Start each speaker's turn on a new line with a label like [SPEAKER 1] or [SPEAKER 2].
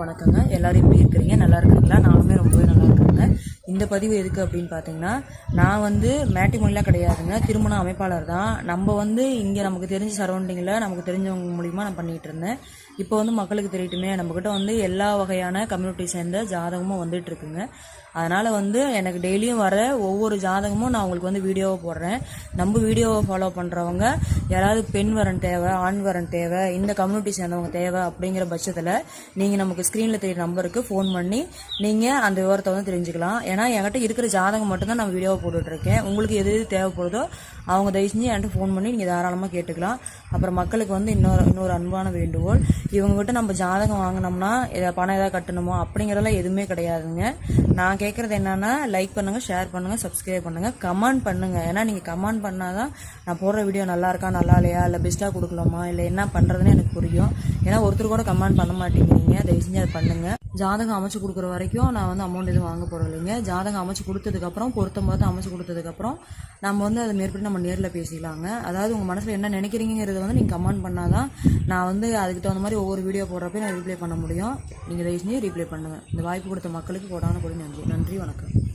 [SPEAKER 1] வணக்கங்க. எல்லாரும் எப்படி இருக்கிறீங்க? நல்லா இருக்கிறீங்களா? நானுமே ரொம்பவே நல்லா இருக்கிறேங்க. இந்த பதிவு எதுக்கு அப்படின்னு பார்த்தீங்கன்னா, நான் வந்து மேட்ரிமோனிலாம் கிடையாதுங்க. திருமண அமைப்பாளர் தான். நம்ம வந்து இங்கே நமக்கு தெரிஞ்ச சரௌண்டிங்கில் நமக்கு தெரிஞ்சவங்க மூலிமா நான் பண்ணிகிட்டு இருந்தேன். இப்போ வந்து மக்களுக்கு தெரியட்டுமே, நம்மக்கிட்ட வந்து எல்லா வகையான கம்யூனிட்டி சேர்ந்த ஜாதகமும் வந்துட்டு இருக்குங்க. அதனால் வந்து எனக்கு டெய்லியும் வர ஒவ்வொரு ஜாதகமும் நான் உங்களுக்கு வந்து வீடியோவை போடுறேன். நம்ம வீடியோவை ஃபாலோ பண்ணுறவங்க யாராவது பெண் வரன் தேவை, ஆண் வரன் தேவை, இந்த கம்யூனிட்டி சேர்ந்தவங்க தேவை அப்படிங்கிற பட்சத்தில் நீங்கள் நமக்கு ஸ்க்ரீனில் தெரிய நம்பருக்கு ஃபோன் பண்ணி நீங்கள் அந்த விவரத்தை வந்து தெரிஞ்சுக்கலாம். ஏன்னா என்கிட்ட இருக்கிற ஜாதகம் மட்டும்தான் நான் வீடியோவை போட்டுட்ருக்கேன். உங்களுக்கு எது எது தேவைப்படுதோ அவங்க தயவு செஞ்சு என்கிட்ட ஃபோன் பண்ணி நீங்கள் தாராளமாக கேட்டுக்கலாம். அப்புறம் மக்களுக்கு வந்து இன்னொரு அன்பான வேண்டுகோள், இவங்ககிட்ட நம்ம ஜாதகம் வாங்கினோம்னா பணம் ஏதாவது கட்டணுமோ அப்படிங்கிறதெல்லாம் எதுவுமே கிடையாதுங்க. நான் கேட்குறது என்னன்னா, லைக் பண்ணுங்கள், ஷேர் பண்ணுங்கள், சப்ஸ்கிரைப் பண்ணுங்கள், கமெண்ட் பண்ணுங்கள். ஏன்னா நீங்கள் கமெண்ட் பண்ணால் தான் நான் போடுற வீடியோ நல்லா இருக்கா, நல்லா இல்லையா, இல்லை பெஸ்ட்டாக கொடுக்கலாமா, இல்லை என்ன பண்ணுறதுன்னு எனக்கு புரியும். ஏன்னா ஒருத்தர் கூட கமெண்ட் பண்ண மாட்டேங்கிறீங்க. தயவு செஞ்சு அதை பண்ணுங்கள். ஜாதகம் அமைச்சு கொடுக்குற வரைக்கும் நான் வந்து அமௌண்ட் எதுவும் வாங்க போகிறோம் இல்லைங்க. ஜாதகம் அமைச்சு கொடுத்ததுக்கப்புறம் பொருத்தம் பார்த்து அமைச்சு கொடுத்ததுக்கப்புறம் நம்ம வந்து அதை மேற்படி நம்ம நேரில் பேசிக்கலாங்க. அதாவது உங்கள் மனசில் என்ன நினைக்கிறீங்கிறத வந்து நீங்கள் கமெண்ட் பண்ணால் தான் நான் வந்து அதுக்கு தகுந்த மாதிரி ஒவ்வொரு வீடியோ போடுறப்ப நான் ரீப்ளை பண்ண முடியும். நீங்கள் தயவு செஞ்சு ரீப்ளை பண்ணுங்கள். இந்த வாய்ப்பு கொடுத்த மக்களுக்கு கோடான கோடி நன்றி. நன்றி, வணக்கம்.